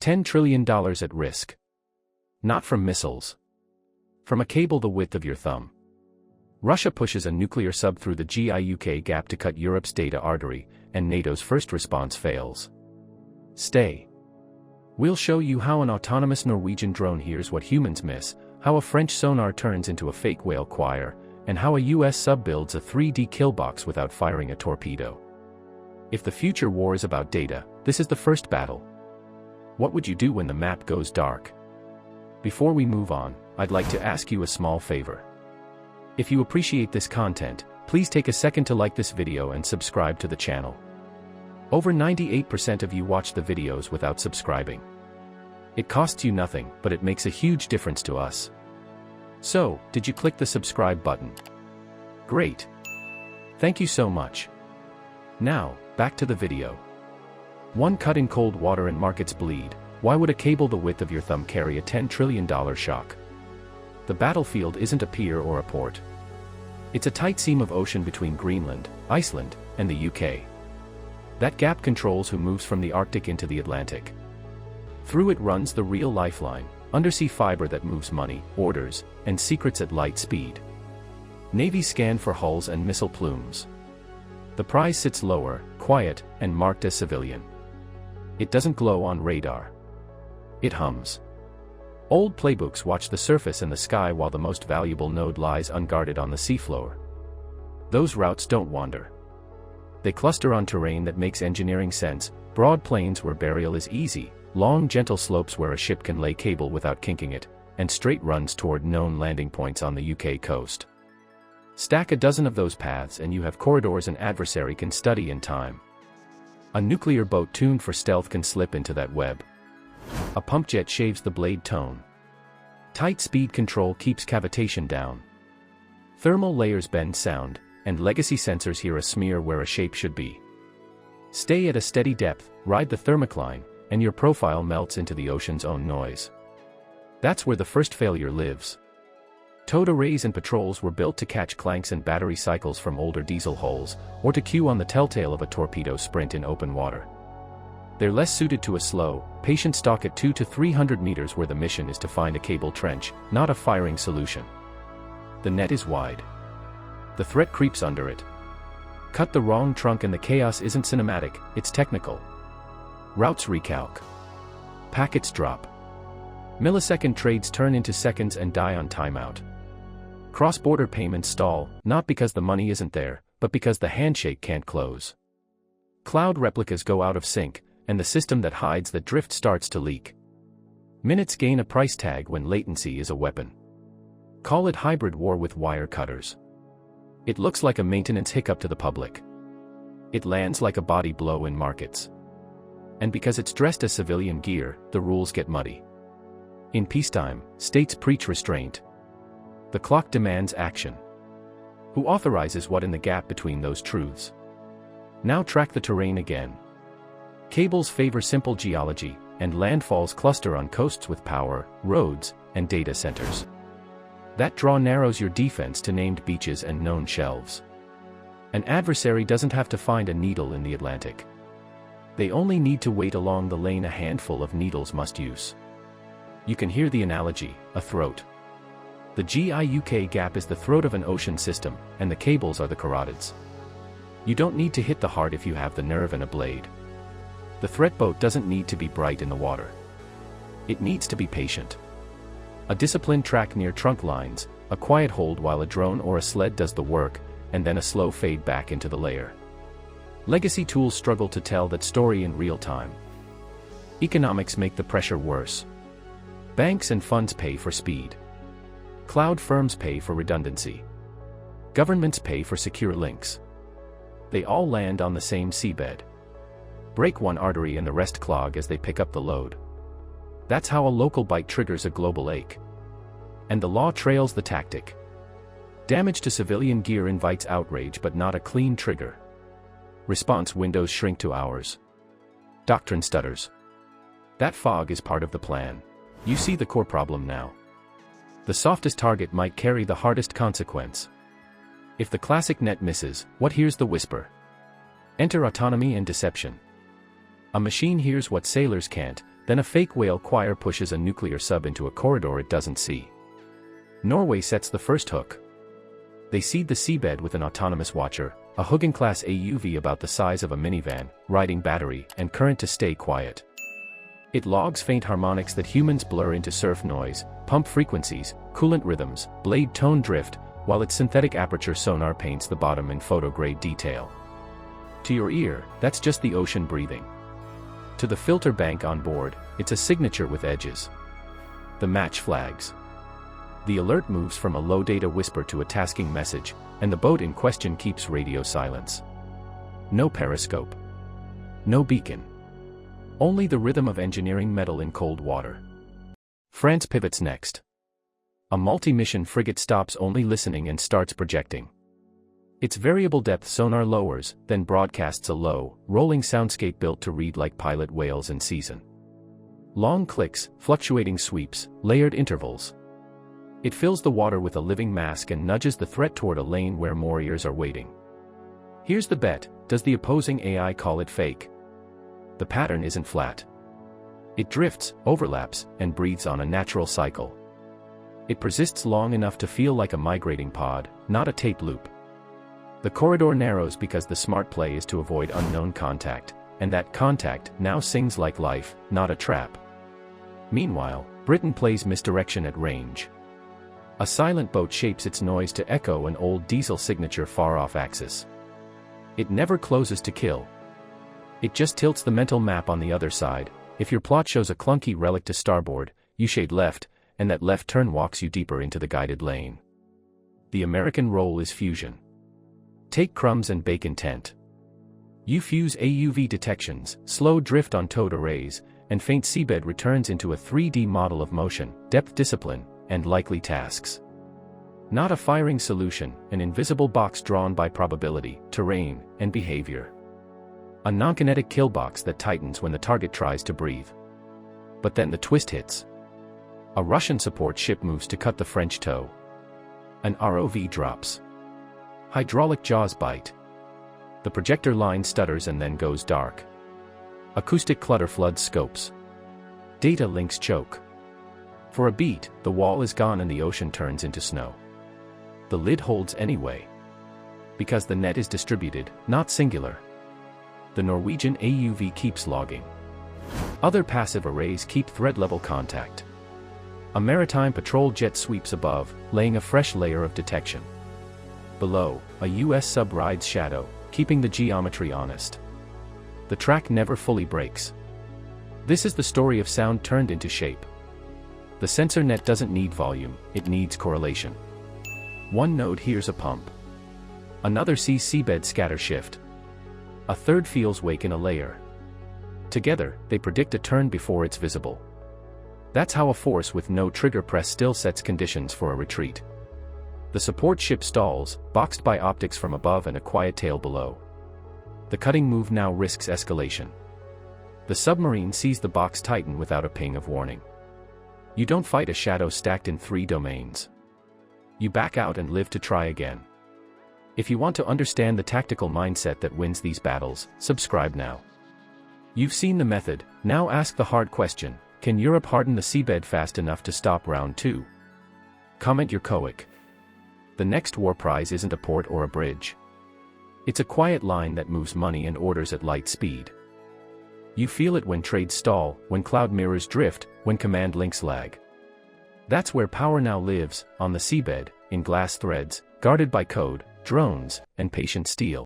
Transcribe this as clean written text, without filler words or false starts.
$10 trillion at risk. Not from missiles. From a cable the width of your thumb. Russia pushes a nuclear sub through the GIUK gap to cut Europe's data artery, and NATO's first response fails. Stay. We'll show you how an autonomous Norwegian drone hears what humans miss, how a French sonar turns into a fake whale choir, and how a US sub builds a 3D kill box without firing a torpedo. If the future war is about data, this is the first battle. What would you do when the map goes dark? Before we move on, I'd like to ask you a small favor. If you appreciate this content, please take a second to like this video and subscribe to the channel. Over 98% of you watch the videos without subscribing. It costs you nothing, but it makes a huge difference to us. So, did you click the subscribe button? Great. Thank you so much. Now, back to the video. One cut in cold water and markets bleed. Why would a cable the width of your thumb carry a $10 trillion shock? The battlefield isn't a pier or a port. It's a tight seam of ocean between Greenland, Iceland, and the UK. That gap controls who moves from the Arctic into the Atlantic. Through it runs the real lifeline, undersea fiber that moves money, orders, and secrets at light speed. Navies scan for hulls and missile plumes. The prize sits lower, quiet, and marked as civilian. It doesn't glow on radar. It hums. Old playbooks watch the surface and the sky while the most valuable node lies unguarded on the seafloor. Those routes don't wander. They cluster on terrain that makes engineering sense, broad plains where burial is easy, long gentle slopes where a ship can lay cable without kinking it, and straight runs toward known landing points on the UK coast. Stack a dozen of those paths and you have corridors an adversary can study in time. A nuclear boat tuned for stealth can slip into that web. A pump jet shaves the blade tone. Tight speed control keeps cavitation down. Thermal layers bend sound, and legacy sensors hear a smear where a shape should be. Stay at a steady depth, ride the thermocline, and your profile melts into the ocean's own noise. That's where the first failure lives. Towed arrays and patrols were built to catch clanks and battery cycles from older diesel hulls, or to cue on the telltale of a torpedo sprint in open water. They're less suited to a slow, patient stalk at 200 to 300 meters where the mission is to find a cable trench, not a firing solution. The net is wide. The threat creeps under it. Cut the wrong trunk and the chaos isn't cinematic, it's technical. Routes recalc. Packets drop. Millisecond trades turn into seconds and die on timeout. Cross-border payments stall, not because the money isn't there, but because the handshake can't close. Cloud replicas go out of sync, and the system that hides the drift starts to leak. Minutes gain a price tag when latency is a weapon. Call it hybrid war with wire cutters. It looks like a maintenance hiccup to the public. It lands like a body blow in markets. And because it's dressed as civilian gear, the rules get muddy. In peacetime, states preach restraint. The clock demands action. Who authorizes what in the gap between those truths? Now track the terrain again. Cables favor simple geology, and landfalls cluster on coasts with power, roads, and data centers. That draw narrows your defense to named beaches and known shelves. An adversary doesn't have to find a needle in the Atlantic. They only need to wait along the lane a handful of needles must use. You can hear the analogy, a throat. The GIUK gap is the throat of an ocean system, and the cables are the carotids. You don't need to hit the heart if you have the nerve and a blade. The threat boat doesn't need to be bright in the water. It needs to be patient. A disciplined track near trunk lines, a quiet hold while a drone or a sled does the work, and then a slow fade back into the layer. Legacy tools struggle to tell that story in real time. Economics make the pressure worse. Banks and funds pay for speed. Cloud firms pay for redundancy. Governments pay for secure links. They all land on the same seabed. Break one artery and the rest clog as they pick up the load. That's how a local bite triggers a global ache. And the law trails the tactic. Damage to civilian gear invites outrage but not a clean trigger. Response windows shrink to hours. Doctrine stutters. That fog is part of the plan. You see the core problem now. The softest target might carry the hardest consequence. If the classic net misses, what hears the whisper? Enter autonomy and deception. A machine hears what sailors can't, Then a fake whale choir pushes a nuclear sub into a corridor it doesn't see. Norway sets the first hook. They seed the seabed with an autonomous watcher, a Hugin-class AUV about the size of a minivan, riding battery and current to stay quiet. It logs faint harmonics that humans blur into surf noise, pump frequencies, coolant rhythms, blade tone drift, while its synthetic aperture sonar paints the bottom in photo-grade detail. To your ear, that's just the ocean breathing. To the filter bank on board, it's a signature with edges. The match flags. The alert moves from a low data whisper to a tasking message, and the boat in question keeps radio silence. No periscope. No beacon. Only the rhythm of engineering metal in cold water. France pivots next. A multi-mission frigate stops only listening and starts projecting. Its variable depth sonar lowers, then broadcasts a low, rolling soundscape built to read like pilot whales in season. Long clicks, fluctuating sweeps, layered intervals. It fills the water with a living mask and nudges the threat toward a lane where more ears are waiting. Here's the bet: does the opposing AI call it fake? The pattern isn't flat. It drifts, overlaps, and breathes on a natural cycle. It persists long enough to feel like a migrating pod, not a tape loop. The corridor narrows because the smart play is to avoid unknown contact, and that contact now sings like life, not a trap. Meanwhile, Britain plays misdirection at range. A silent boat shapes its noise to echo an old diesel signature far off axis. It never closes to kill. It just tilts the mental map on the other side. If your plot shows a clunky relic to starboard, you shade left, and that left turn walks you deeper into the guided lane. The American role is fusion. Take crumbs and bake intent. You fuse AUV detections, slow drift on towed arrays, and faint seabed returns into a 3D model of motion, depth discipline, and likely tasks. Not a firing solution, an invisible box drawn by probability, terrain, and behavior. A non-kinetic kill box that tightens when the target tries to breathe. But then the twist hits. A Russian support ship moves to cut the French tow. An ROV drops. Hydraulic jaws bite. The projector line stutters and then goes dark. Acoustic clutter floods scopes. Data links choke. For a beat, the wall is gone and the ocean turns into snow. The lid holds anyway. Because the net is distributed, not singular. The Norwegian AUV keeps logging. Other passive arrays keep thread-level contact. A maritime patrol jet sweeps above, laying a fresh layer of detection. Below, a US sub rides shadow, keeping the geometry honest. The track never fully breaks. This is the story of sound turned into shape. The sensor net doesn't need volume, it needs correlation. One node hears a pump. Another sees seabed scatter shift. A third feels wake in a layer. Together, they predict a turn before it's visible. That's how a force with no trigger press still sets conditions for a retreat. The support ship stalls, boxed by optics from above and a quiet tail below. The cutting move now risks escalation. The submarine sees the box tighten without a ping of warning. You don't fight a shadow stacked in 3 domains. You back out and live to try again. If you want to understand the tactical mindset that wins these battles, subscribe now. You've seen the method, now ask the hard question: can Europe harden the seabed fast enough to stop round 2? Comment your COIC. The next war prize isn't a port or a bridge. It's a quiet line that moves money and orders at light speed. You feel it when trades stall, when cloud mirrors drift, when command links lag. That's where power now lives, on the seabed, in glass threads, guarded by code, drones, and patient steel.